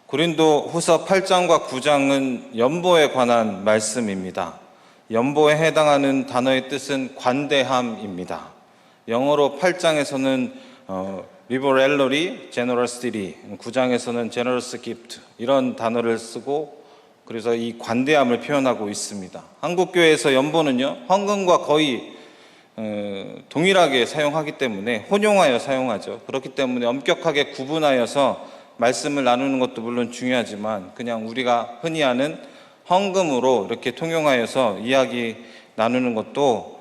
고린도 후서 8장과 9장은 연보에 관한 말씀입니다. 연보에 해당하는 단어의 뜻은 관대함입니다. 영어로 8장에서는 liberality, generosity, 9장에서는 generous gift 이런 단어를 쓰고 그래서 이 관대함을 표현하고 있습니다. 한국교회에서 연보는요, 헌금과 거의 동일하게 사용하기 때문에 혼용하여 사용하죠. 그렇기 때문에 엄격하게 구분하여서 말씀을 나누는 것도 물론 중요하지만 그냥 우리가 흔히 아는 헌금으로 이렇게 통용하여서 이야기 나누는 것도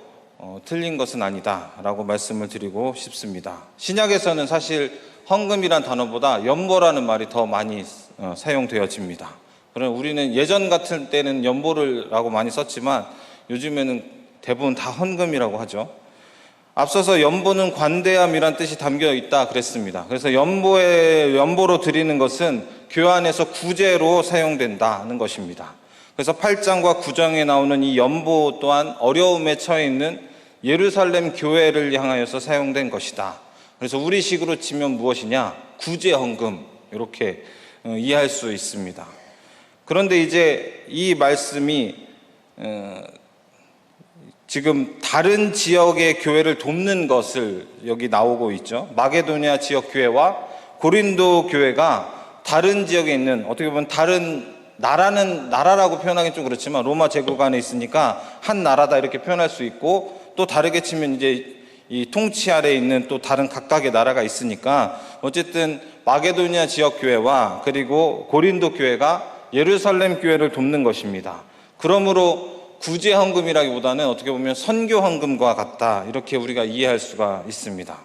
틀린 것은 아니다라고 말씀을 드리고 싶습니다. 신약에서는 사실 헌금이란 단어보다 연보라는 말이 더 많이 사용되어집니다. 그럼 우리는 예전 같은 때는 연보라고 많이 썼지만 요즘에는 대부분 다 헌금이라고 하죠. 앞서서 연보는 관대함이란 뜻이 담겨 있다 그랬습니다. 그래서 연보로 드리는 것은 교환에서 구제로 사용된다는 것입니다. 그래서 8장과 9장에 나오는 이 연보 또한 어려움에 처해 있는 예루살렘 교회를 향하여서 사용된 것이다. 그래서 우리식으로 치면 무엇이냐? 구제 헌금, 이렇게 이해할 수 있습니다. 그런데 이제 이 말씀이 지금 다른 지역의 교회를 돕는 것을 여기 나오고 있죠. 마게도니아 지역 교회와 고린도 교회가 다른 지역에 있는, 어떻게 보면 다른 나라라고 표현하기는 좀 그렇지만 로마 제국 안에 있으니까 한 나라다 이렇게 표현할 수 있고, 또 다르게 치면 이제 이 통치 아래에 있는 또 다른 각각의 나라가 있으니까 어쨌든 마게도니아 지역 교회와 그리고 고린도 교회가 예루살렘 교회를 돕는 것입니다. 그러므로 구제 헌금이라기보다는 어떻게 보면 선교 헌금과 같다, 이렇게 우리가 이해할 수가 있습니다.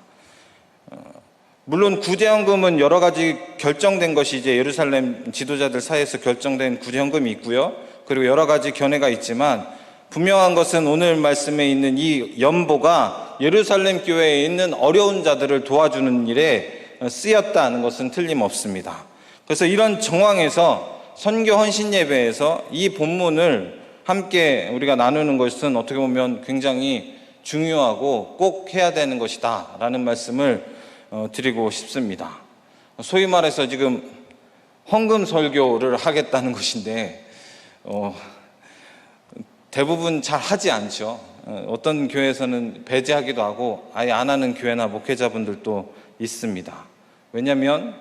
물론 구제 헌금은 여러 가지 결정된 것이 이제 예루살렘 지도자들 사이에서 결정된 구제 헌금이 있고요. 그리고 여러 가지 견해가 있지만 분명한 것은 오늘 말씀에 있는 이 연보가 예루살렘 교회에 있는 어려운 자들을 도와주는 일에 쓰였다는 것은 틀림없습니다. 그래서 이런 정황에서 선교 헌신 예배에서 이 본문을 함께 우리가 나누는 것은 어떻게 보면 굉장히 중요하고 꼭 해야 되는 것이다 라는 말씀을 드리고 싶습니다. 소위 말해서 지금 헌금 설교를 하겠다는 것인데 대부분 잘 하지 않죠. 어떤 교회에서는 배제하기도 하고 아예 안 하는 교회나 목회자분들도 있습니다. 왜냐하면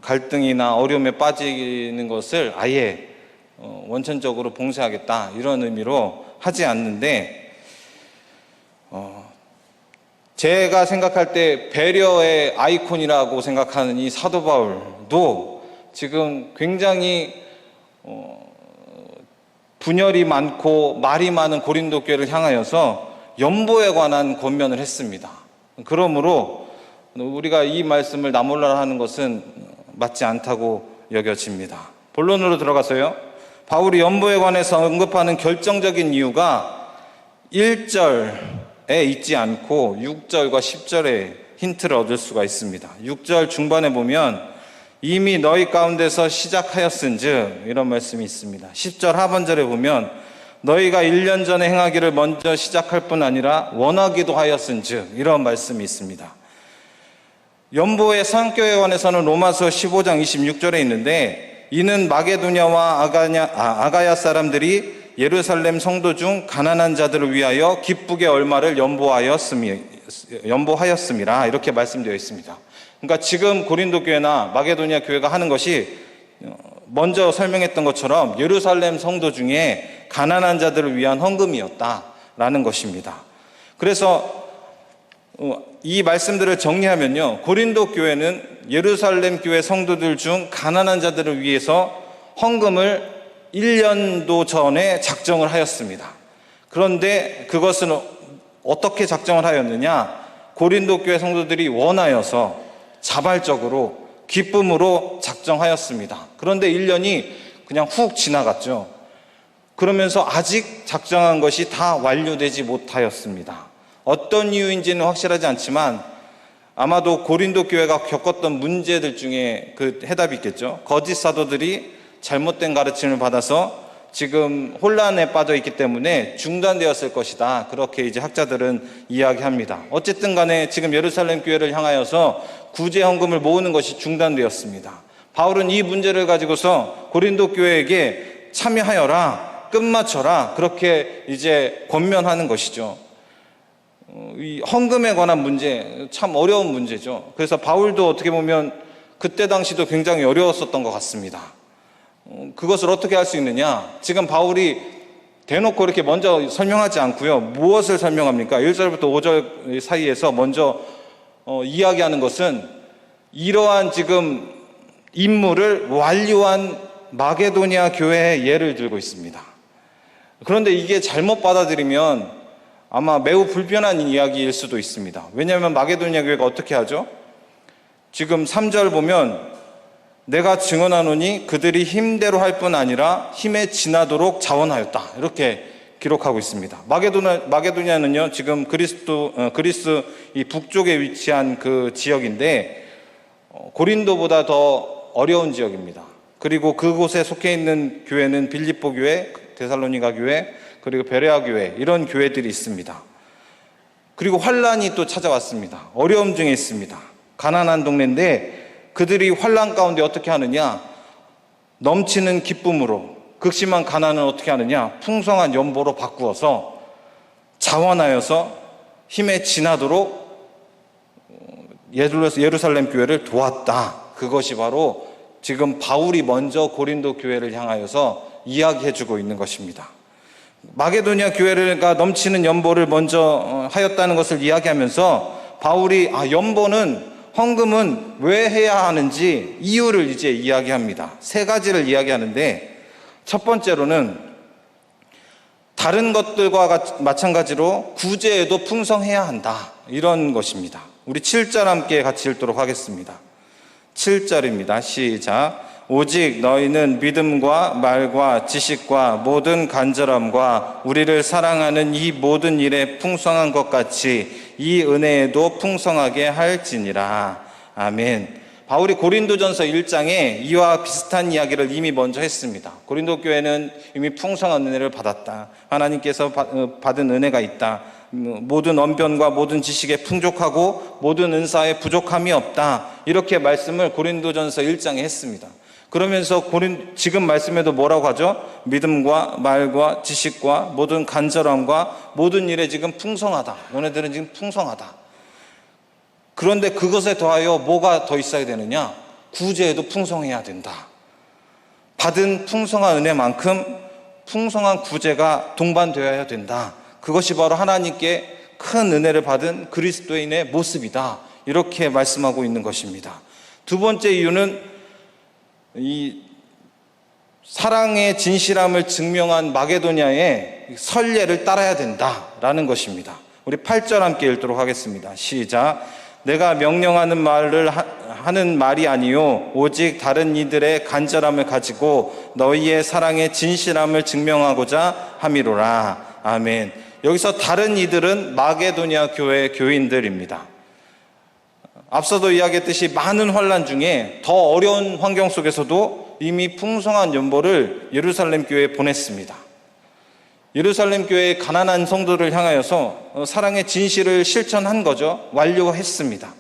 갈등이나 어려움에 빠지는 것을 아예 원천적으로 봉쇄하겠다 이런 의미로 하지 않는데, 제가 생각할 때 배려의 아이콘이라고 생각하는 이 사도 바울도 지금 굉장히 분열이 많고 말이 많은 고린도 교회를 향하여서 연보에 관한 권면을 했습니다. 그러므로 우리가 이 말씀을 나몰라라 하는 것은 맞지 않다고 여겨집니다. 본론으로 들어가서요, 바울이 연보에 관해서 언급하는 결정적인 이유가 1절에 있지 않고 6절과 10절에 힌트를 얻을 수가 있습니다. 6절 중반에 보면 이미 너희 가운데서 시작하였은즉 이런 말씀이 있습니다. 10절 하반절에 보면 너희가 1년 전에 행하기를 먼저 시작할 뿐 아니라 원하기도 하였은즉 이런 말씀이 있습니다. 연보의 성교에 관해서는 로마서 15장 26절에 있는데, 이는 마게도냐와 아가야 사람들이 예루살렘 성도 중 가난한 자들을 위하여 기쁘게 얼마를 연보하였음이라 이렇게 말씀되어 있습니다. 그러니까 지금 고린도 교회나 마게도니아 교회가 하는 것이 먼저 설명했던 것처럼 예루살렘 성도 중에 가난한 자들을 위한 헌금이었다라는 것입니다. 그래서 이 말씀들을 정리하면요, 고린도 교회는 예루살렘 교회 성도들 중 가난한 자들을 위해서 헌금을 1년도 전에 작정을 하였습니다. 그런데 그것은 어떻게 작정을 하였느냐? 고린도 교회 성도들이 원하여서 자발적으로 기쁨으로 작정하였습니다. 그런데 1년이 그냥 훅 지나갔죠. 그러면서 아직 작정한 것이 다 완료되지 못하였습니다. 어떤 이유인지는 확실하지 않지만 아마도 고린도 교회가 겪었던 문제들 중에 그 해답이 있겠죠. 거짓 사도들이 잘못된 가르침을 받아서 지금 혼란에 빠져 있기 때문에 중단되었을 것이다, 그렇게 이제 학자들은 이야기합니다. 어쨌든 간에 지금 예루살렘 교회를 향하여서 구제 헌금을 모으는 것이 중단되었습니다. 바울은 이 문제를 가지고서 고린도 교회에게 참여하여라, 끝마쳐라, 그렇게 이제 권면하는 것이죠. 이 헌금에 관한 문제, 참 어려운 문제죠. 그래서 바울도 어떻게 보면 그때 당시도 굉장히 어려웠었던 것 같습니다. 그것을 어떻게 할 수 있느냐? 지금 바울이 대놓고 이렇게 먼저 설명하지 않고요. 무엇을 설명합니까? 1절부터 5절 사이에서 먼저 이야기하는 것은 이러한 지금 임무를 완료한 마게도니아 교회의 예를 들고 있습니다. 그런데 이게 잘못 받아들이면 아마 매우 불편한 이야기일 수도 있습니다. 왜냐하면 마게도니아 교회가 어떻게 하죠? 지금 3절 보면 내가 증언하노니 그들이 힘대로 할 뿐 아니라 힘에 지나도록 자원하였다, 이렇게 기록하고 있습니다. 마게도니아는요 지금 그리스 이 북쪽에 위치한 그 지역인데 고린도보다 더 어려운 지역입니다. 그리고 그곳에 속해 있는 교회는 빌립보 교회, 데살로니가 교회, 그리고 베레아 교회, 이런 교회들이 있습니다. 그리고 환란이 또 찾아왔습니다. 어려움 중에 있습니다. 가난한 동네인데 그들이 환란 가운데 어떻게 하느냐? 넘치는 기쁨으로 극심한 가난은 어떻게 하느냐? 풍성한 연보로 바꾸어서 자원하여서 힘에 지나도록 예루살렘 교회를 도왔다. 그것이 바로 지금 바울이 먼저 고린도 교회를 향하여서 이야기해주고 있는 것입니다. 마게도니아 교회가 넘치는 연보를 먼저 하였다는 것을 이야기하면서 바울이 헌금은 왜 해야 하는지 이유를 이제 이야기합니다. 세 가지를 이야기하는데, 첫 번째로는 다른 것들과 마찬가지로 구제에도 풍성해야 한다, 이런 것입니다. 우리 7절 함께 같이 읽도록 하겠습니다. 7절입니다. 시작. 오직 너희는 믿음과 말과 지식과 모든 간절함과 우리를 사랑하는 이 모든 일에 풍성한 것 같이 이 은혜에도 풍성하게 할지니라. 아멘. 바울이 고린도전서 1장에 이와 비슷한 이야기를 이미 먼저 했습니다. 고린도 교회는 이미 풍성한 은혜를 받았다. 하나님께서 받은 은혜가 있다. 모든 언변과 모든 지식에 풍족하고 모든 은사에 부족함이 없다. 이렇게 말씀을 고린도전서 1장에 했습니다. 그러면서 지금 말씀에도 뭐라고 하죠? 믿음과 말과 지식과 모든 간절함과 모든 일에 지금 풍성하다. 너네들은 지금 풍성하다. 그런데 그것에 더하여 뭐가 더 있어야 되느냐? 구제에도 풍성해야 된다. 받은 풍성한 은혜만큼 풍성한 구제가 동반되어야 된다. 그것이 바로 하나님께 큰 은혜를 받은 그리스도인의 모습이다. 이렇게 말씀하고 있는 것입니다. 두 번째 이유는 이 사랑의 진실함을 증명한 마게도니아의 선례를 따라야 된다라는 것입니다. 우리 8절 함께 읽도록 하겠습니다. 시작. 내가 명령하는 말을 하는 말이 아니요 오직 다른 이들의 간절함을 가지고 너희의 사랑의 진실함을 증명하고자 함이로라. 아멘. 여기서 다른 이들은 마게도니아 교회 교인들입니다. 앞서도 이야기했듯이 많은 환난 중에 더 어려운 환경 속에서도 이미 풍성한 연보를 예루살렘 교회에 보냈습니다. 예루살렘 교회의 가난한 성도를 향하여서 사랑의 진실을 실천한 거죠. 완료했습니다.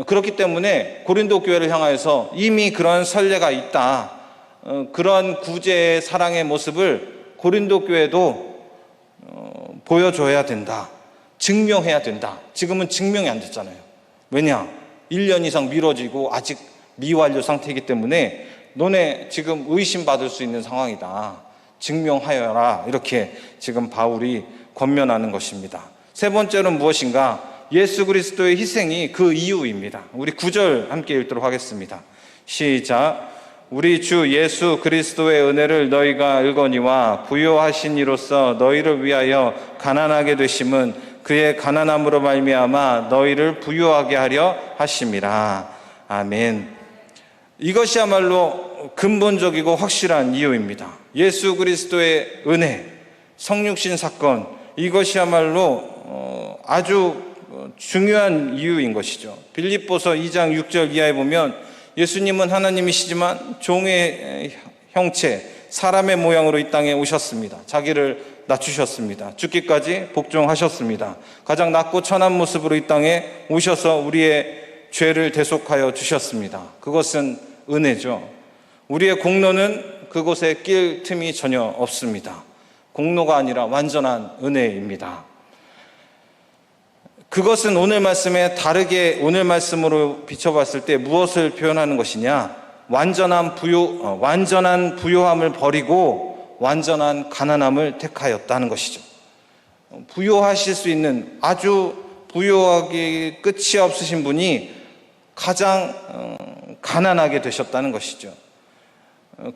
그렇기 때문에 고린도 교회를 향하여서 이미 그런 선례가 있다. 그런 구제의 사랑의 모습을 고린도 교회도 보여줘야 된다. 증명해야 된다. 지금은 증명이 안 됐잖아요. 왜냐? 1년 이상 미뤄지고 아직 미완료 상태이기 때문에 너네 지금 의심받을 수 있는 상황이다. 증명하여라. 이렇게 지금 바울이 권면하는 것입니다. 세 번째는 무엇인가? 예수 그리스도의 희생이 그 이유입니다. 우리 9절 함께 읽도록 하겠습니다. 시작. 우리 주 예수 그리스도의 은혜를 너희가 읽거니와 부요하신 이로써 너희를 위하여 가난하게 되심은 그의 가난함으로 말미암아 너희를 부유하게 하려 하심이라. 아멘. 이것이야말로 근본적이고 확실한 이유입니다. 예수 그리스도의 은혜, 성육신 사건, 이것이야말로 아주 중요한 이유인 것이죠. 빌립보서 2장 6절 이하에 보면 예수님은 하나님이시지만 종의 형체, 사람의 모양으로 이 땅에 오셨습니다. 자기를 낮추셨습니다. 죽기까지 복종하셨습니다. 가장 낮고 천한 모습으로 이 땅에 오셔서 우리의 죄를 대속하여 주셨습니다. 그것은 은혜죠. 우리의 공로는 그곳에 낄 틈이 전혀 없습니다. 공로가 아니라 완전한 은혜입니다. 그것은 오늘 말씀에 다르게 오늘 말씀으로 비춰봤을 때 무엇을 표현하는 것이냐? 완전한 부요함을 버리고 완전한 가난함을 택하였다는 것이죠. 부요하실 수 있는, 아주 부요하기 끝이 없으신 분이 가장 가난하게 되셨다는 것이죠.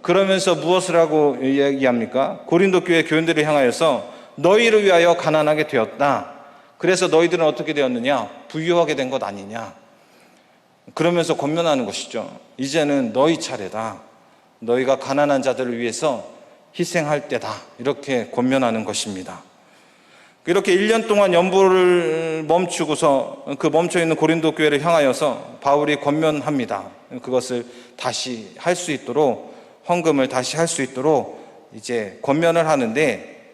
그러면서 무엇을 하고 이야기합니까? 고린도 교회 교인들을 향하여서 너희를 위하여 가난하게 되었다. 그래서 너희들은 어떻게 되었느냐? 부유하게 된 것 아니냐? 그러면서 권면하는 것이죠. 이제는 너희 차례다. 너희가 가난한 자들을 위해서 희생할 때다. 이렇게 권면하는 것입니다. 이렇게 1년 동안 연보를 멈추고서 그 멈춰있는 고린도 교회를 향하여서 바울이 권면합니다. 그것을 다시 할 수 있도록, 헌금을 다시 할 수 있도록 이제 권면을 하는데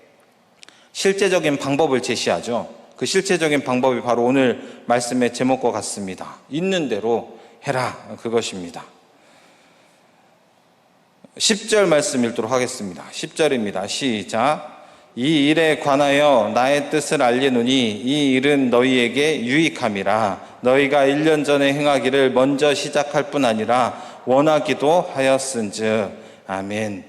실제적인 방법을 제시하죠. 그 실제적인 방법이 바로 오늘 말씀의 제목과 같습니다. 있는 대로 해라, 그것입니다. 10절 말씀 읽도록 하겠습니다. 10절입니다. 시작. 이 일에 관하여 나의 뜻을 알리노니 이 일은 너희에게 유익함이라. 너희가 1년 전에 행하기를 먼저 시작할 뿐 아니라 원하기도 하였은즉. 아멘.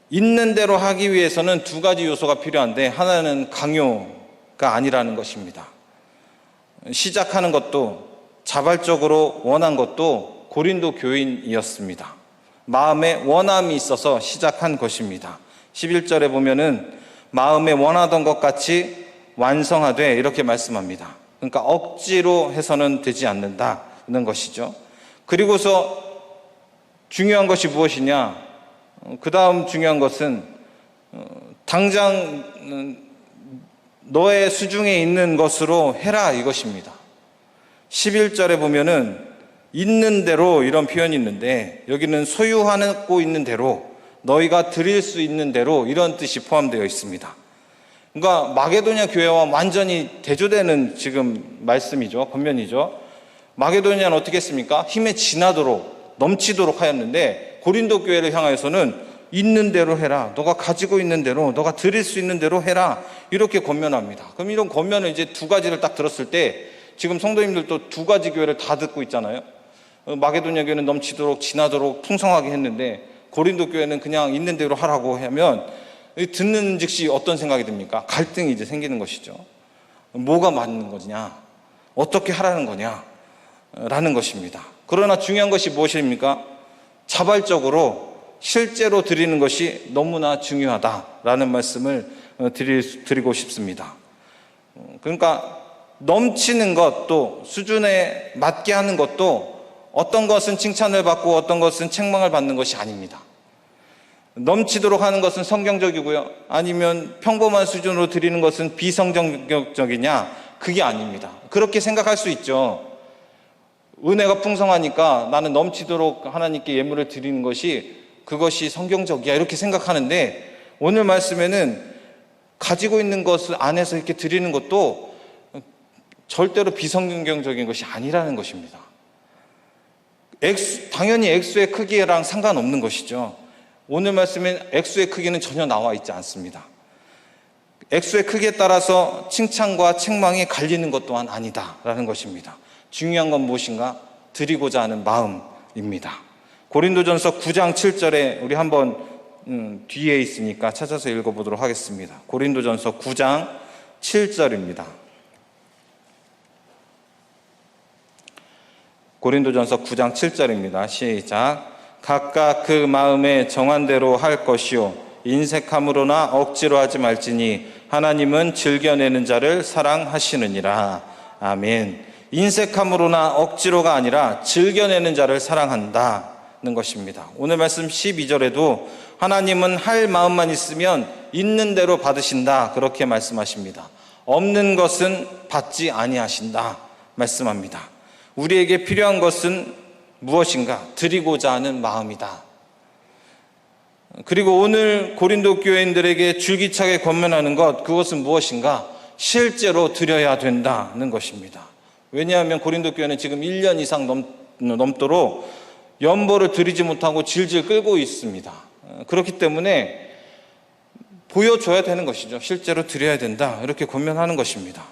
있는 대로 하기 위해서는 두 가지 요소가 필요한데 하나는 강요가 아니라는 것입니다. 시작하는 것도 자발적으로 원한 것도 고린도 교인이었습니다. 마음에 원함이 있어서 시작한 것입니다. 11절에 보면은 마음에 원하던 것 같이 완성하되 이렇게 말씀합니다. 그러니까 억지로 해서는 되지 않는다는 것이죠. 그리고서 중요한 것이 무엇이냐? 그 다음 중요한 것은 당장 너의 수중에 있는 것으로 해라, 이것입니다. 11절에 보면은 있는 대로 이런 표현이 있는데 여기는 소유하고 있는 대로, 너희가 드릴 수 있는 대로, 이런 뜻이 포함되어 있습니다. 그러니까 마게도냐 교회와 완전히 대조되는 지금 말씀이죠. 권면이죠. 마게도냐는 어떻게 했습니까? 힘에 지나도록, 넘치도록 하였는데 고린도 교회를 향하여서는 있는 대로 해라. 너가 가지고 있는 대로, 너가 드릴 수 있는 대로 해라. 이렇게 권면합니다. 그럼 이런 권면을 이제 두 가지를 딱 들었을 때 지금 성도님들도 두 가지 교회를 다 듣고 있잖아요. 마게도냐 교회는 넘치도록, 지나도록, 풍성하게 했는데 고린도 교회는 그냥 있는 대로 하라고 하면 듣는 즉시 어떤 생각이 듭니까? 갈등이 이제 생기는 것이죠. 뭐가 맞는 거냐? 어떻게 하라는 거냐? 라는 것입니다. 그러나 중요한 것이 무엇입니까? 자발적으로 실제로 드리는 것이 너무나 중요하다라는 말씀을 드리고 싶습니다. 그러니까 넘치는 것도, 수준에 맞게 하는 것도 어떤 것은 칭찬을 받고 어떤 것은 책망을 받는 것이 아닙니다. 넘치도록 하는 것은 성경적이고요. 아니면 평범한 수준으로 드리는 것은 비성경적이냐? 그게 아닙니다. 그렇게 생각할 수 있죠. 은혜가 풍성하니까 나는 넘치도록 하나님께 예물을 드리는 것이, 그것이 성경적이야, 이렇게 생각하는데 오늘 말씀에는 가지고 있는 것을 안에서 이렇게 드리는 것도 절대로 비성경적인 것이 아니라는 것입니다. 당연히 액수의 크기랑 상관없는 것이죠. 오늘 말씀엔 액수의 크기는 전혀 나와 있지 않습니다. 액수의 크기에 따라서 칭찬과 책망이 갈리는 것 또한 아니다라는 것입니다. 중요한 건 무엇인가? 드리고자 하는 마음입니다. 고린도전서 9장 7절에 우리 한번 뒤에 있으니까 찾아서 읽어보도록 하겠습니다. 고린도전서 9장 7절입니다. 고린도전서 9장 7절입니다. 시작. 각각 그 마음에 정한 대로 할 것이요 인색함으로나 억지로 하지 말지니 하나님은 즐겨내는 자를 사랑하시느니라. 아멘. 인색함으로나 억지로가 아니라 즐겨내는 자를 사랑한다는 것입니다. 오늘 말씀 12절에도 하나님은 할 마음만 있으면 있는 대로 받으신다, 그렇게 말씀하십니다. 없는 것은 받지 아니하신다 말씀합니다. 우리에게 필요한 것은 무엇인가? 드리고자 하는 마음이다. 그리고 오늘 고린도 교회인들에게 줄기차게 권면하는 것, 그것은 무엇인가? 실제로 드려야 된다는 것입니다. 왜냐하면 고린도 교회는 지금 1년 이상 넘도록 연보를 드리지 못하고 질질 끌고 있습니다. 그렇기 때문에 보여줘야 되는 것이죠. 실제로 드려야 된다, 이렇게 권면하는 것입니다.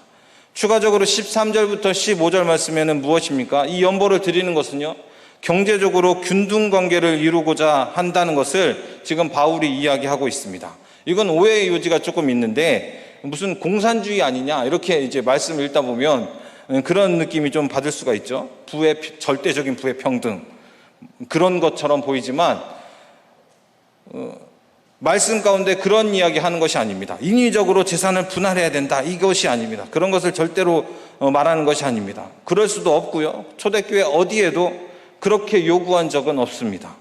추가적으로 13절부터 15절 말씀에는 무엇입니까? 이 연보를 드리는 것은요, 경제적으로 균등관계를 이루고자 한다는 것을 지금 바울이 이야기하고 있습니다. 이건 오해의 요지가 조금 있는데 무슨 공산주의 아니냐, 이렇게 이제 말씀을 읽다 보면 그런 느낌이 좀 받을 수가 있죠. 절대적인 부의 평등, 그런 것처럼 보이지만 말씀 가운데 그런 이야기 하는 것이 아닙니다. 인위적으로 재산을 분할해야 된다, 이것이 아닙니다. 그런 것을 절대로 말하는 것이 아닙니다. 그럴 수도 없고요, 초대교회 어디에도 그렇게 요구한 적은 없습니다.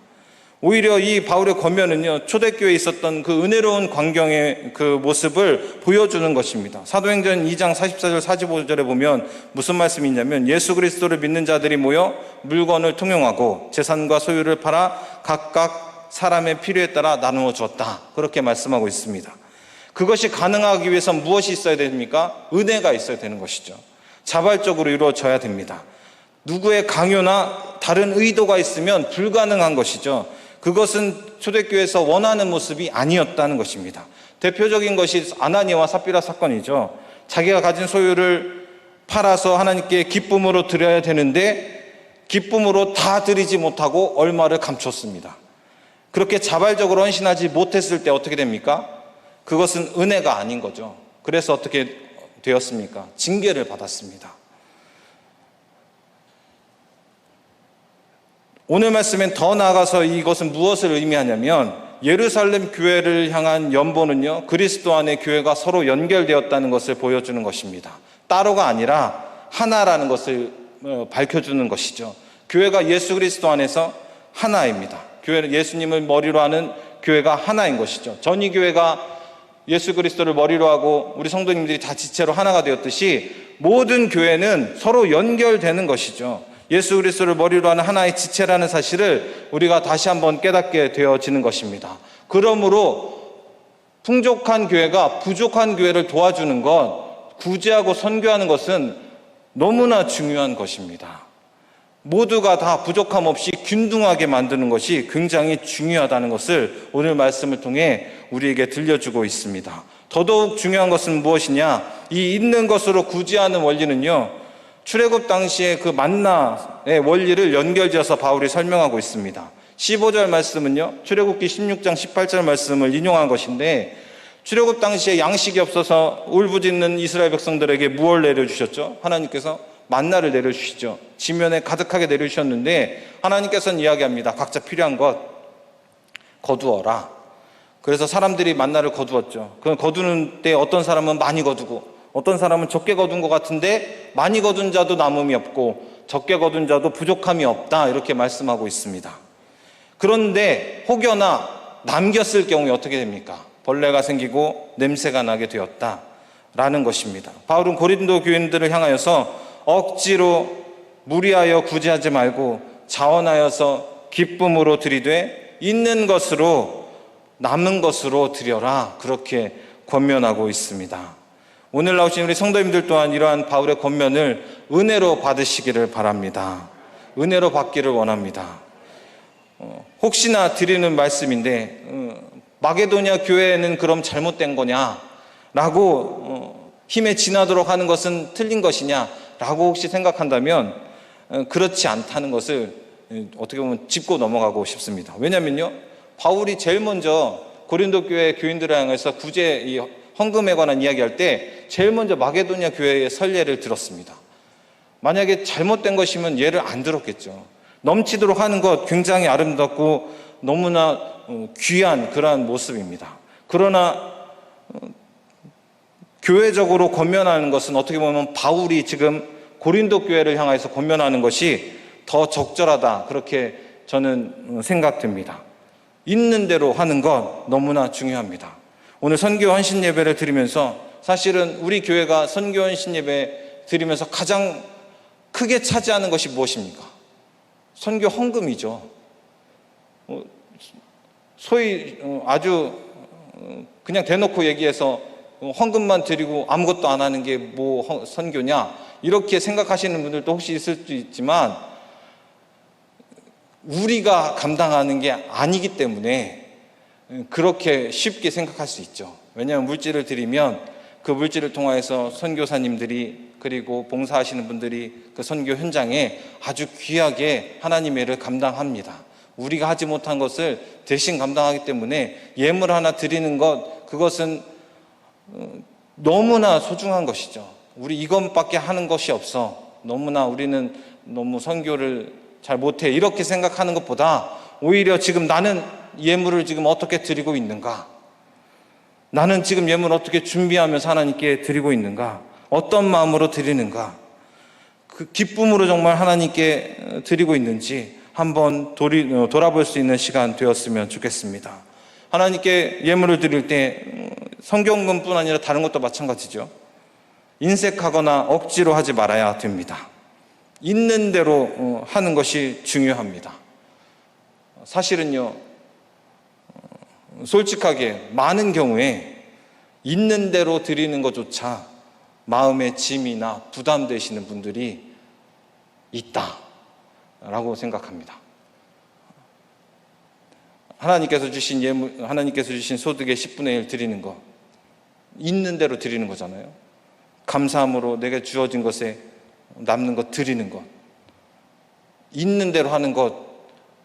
오히려 이 바울의 권면은요, 초대교회에 있었던 그 은혜로운 광경의 그 모습을 보여주는 것입니다. 사도행전 2장 44절 45절에 보면 무슨 말씀이 있냐면, 예수 그리스도를 믿는 자들이 모여 물건을 통용하고 재산과 소유를 팔아 각각 사람의 필요에 따라 나누어 주었다, 그렇게 말씀하고 있습니다. 그것이 가능하기 위해서 무엇이 있어야 됩니까? 은혜가 있어야 되는 것이죠. 자발적으로 이루어져야 됩니다. 누구의 강요나 다른 의도가 있으면 불가능한 것이죠. 그것은 초대교회에서 원하는 모습이 아니었다는 것입니다. 대표적인 것이 아나니아와 삽비라 사건이죠. 자기가 가진 소유를 팔아서 하나님께 기쁨으로 드려야 되는데 기쁨으로 다 드리지 못하고 얼마를 감췄습니다. 그렇게 자발적으로 헌신하지 못했을 때 어떻게 됩니까? 그것은 은혜가 아닌 거죠. 그래서 어떻게 되었습니까? 징계를 받았습니다. 오늘 말씀엔 더 나아가서 이것은 무엇을 의미하냐면, 예루살렘 교회를 향한 연보는요, 그리스도 안에 교회가 서로 연결되었다는 것을 보여주는 것입니다. 따로가 아니라 하나라는 것을 밝혀주는 것이죠. 교회가 예수 그리스도 안에서 하나입니다. 교회는 예수님을 머리로 하는 교회가 하나인 것이죠. 전이 교회가 예수 그리스도를 머리로 하고 우리 성도님들이 다 지체로 하나가 되었듯이 모든 교회는 서로 연결되는 것이죠. 예수 그리스도를 머리로 하는 하나의 지체라는 사실을 우리가 다시 한번 깨닫게 되어지는 것입니다. 그러므로 풍족한 교회가 부족한 교회를 도와주는 것, 구제하고 선교하는 것은 너무나 중요한 것입니다. 모두가 다 부족함 없이 균등하게 만드는 것이 굉장히 중요하다는 것을 오늘 말씀을 통해 우리에게 들려주고 있습니다. 더더욱 중요한 것은 무엇이냐? 이 있는 것으로 구제하는 원리는요, 출애굽 당시에 그 만나의 원리를 연결지어서 바울이 설명하고 있습니다. 15절 말씀은요, 출애굽기 16장 18절 말씀을 인용한 것인데, 출애굽 당시에 양식이 없어서 울부짖는 이스라엘 백성들에게 무엇을 내려주셨죠? 하나님께서 만나를 내려주시죠. 지면에 가득하게 내려주셨는데 하나님께서는 이야기합니다. 각자 필요한 것 거두어라. 그래서 사람들이 만나를 거두었죠. 그 거두는 때 어떤 사람은 많이 거두고 어떤 사람은 적게 거둔 것 같은데, 많이 거둔 자도 남음이 없고 적게 거둔 자도 부족함이 없다, 이렇게 말씀하고 있습니다. 그런데 혹여나 남겼을 경우에 어떻게 됩니까? 벌레가 생기고 냄새가 나게 되었다라는 것입니다. 바울은 고린도 교인들을 향하여서 억지로 무리하여 구제하지 말고 자원하여서 기쁨으로 드리되 있는 것으로 남은 것으로 드려라, 그렇게 권면하고 있습니다. 오늘 나오신 우리 성도님들 또한 이러한 바울의 권면을 은혜로 받으시기를 바랍니다. 은혜로 받기를 원합니다. 혹시나 드리는 말씀인데, 마게도냐 교회는 그럼 잘못된 거냐? 라고 힘에 지나도록 하는 것은 틀린 것이냐? 라고 혹시 생각한다면 그렇지 않다는 것을 어떻게 보면 짚고 넘어가고 싶습니다. 왜냐면요, 바울이 제일 먼저 고린도 교회 교인들을 향해서 구제, 이 헌금에 관한 이야기할 때 제일 먼저 마게도냐 교회의 선례를 들었습니다. 만약에 잘못된 것이면 예를 안 들었겠죠. 넘치도록 하는 것 굉장히 아름답고 너무나 귀한 그러한 모습입니다. 그러나 교회적으로 권면하는 것은 어떻게 보면 바울이 지금 고린도 교회를 향해서 권면하는 것이 더 적절하다, 그렇게 저는 생각됩니다. 있는 대로 하는 것 너무나 중요합니다. 오늘 선교 헌신 예배를 드리면서 사실은 우리 교회가 선교 헌신 예배 드리면서 가장 크게 차지하는 것이 무엇입니까? 선교 헌금이죠. 소위 아주 그냥 대놓고 얘기해서 헌금만 드리고 아무것도 안 하는 게 뭐 선교냐, 이렇게 생각하시는 분들도 혹시 있을 수 있지만, 우리가 감당하는 게 아니기 때문에 그렇게 쉽게 생각할 수 있죠. 왜냐하면 물질을 드리면 그 물질을 통해서 선교사님들이 그리고 봉사하시는 분들이 그 선교 현장에 아주 귀하게 하나님의 일을 감당합니다. 우리가 하지 못한 것을 대신 감당하기 때문에 예물 하나 드리는 것, 그것은 너무나 소중한 것이죠. 우리 이것밖에 하는 것이 없어. 너무나 우리는 너무 선교를 잘 못해. 이렇게 생각하는 것보다 오히려 지금 나는 예물을 지금 어떻게 드리고 있는가? 나는 지금 예물을 어떻게 준비하면서 하나님께 드리고 있는가? 어떤 마음으로 드리는가? 그 기쁨으로 정말 하나님께 드리고 있는지 한번 돌아볼 수 있는 시간 되었으면 좋겠습니다. 하나님께 예물을 드릴 때 성경금뿐 아니라 다른 것도 마찬가지죠. 인색하거나 억지로 하지 말아야 됩니다. 있는 대로 하는 것이 중요합니다. 사실은요, 솔직하게 많은 경우에 있는 대로 드리는 것조차 마음의 짐이나 부담되시는 분들이 있다라고 생각합니다. 하나님께서 주신 예물, 하나님께서 주신 소득의 10분의 1 드리는 것, 있는 대로 드리는 거잖아요. 감사함으로 내게 주어진 것에 남는 것 드리는 것, 있는 대로 하는 것,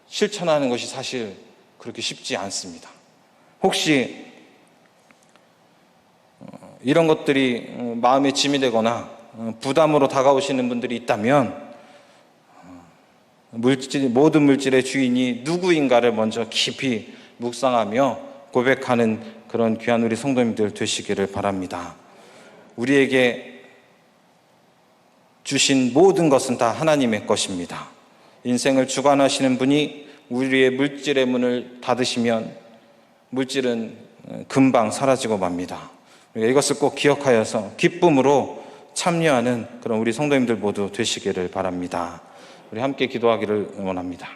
실천하는 것이 사실 그렇게 쉽지 않습니다. 혹시 이런 것들이 마음의 짐이 되거나 부담으로 다가오시는 분들이 있다면 모든 물질의 주인이 누구인가를 먼저 깊이 묵상하며 고백하는 그런 귀한 우리 성도님들 되시기를 바랍니다. 우리에게 주신 모든 것은 다 하나님의 것입니다. 인생을 주관하시는 분이 우리의 물질의 문을 닫으시면 물질은 금방 사라지고 맙니다. 우리가 이것을 꼭 기억하여서 기쁨으로 참여하는 그런 우리 성도님들 모두 되시기를 바랍니다. 우리 함께 기도하기를 원합니다.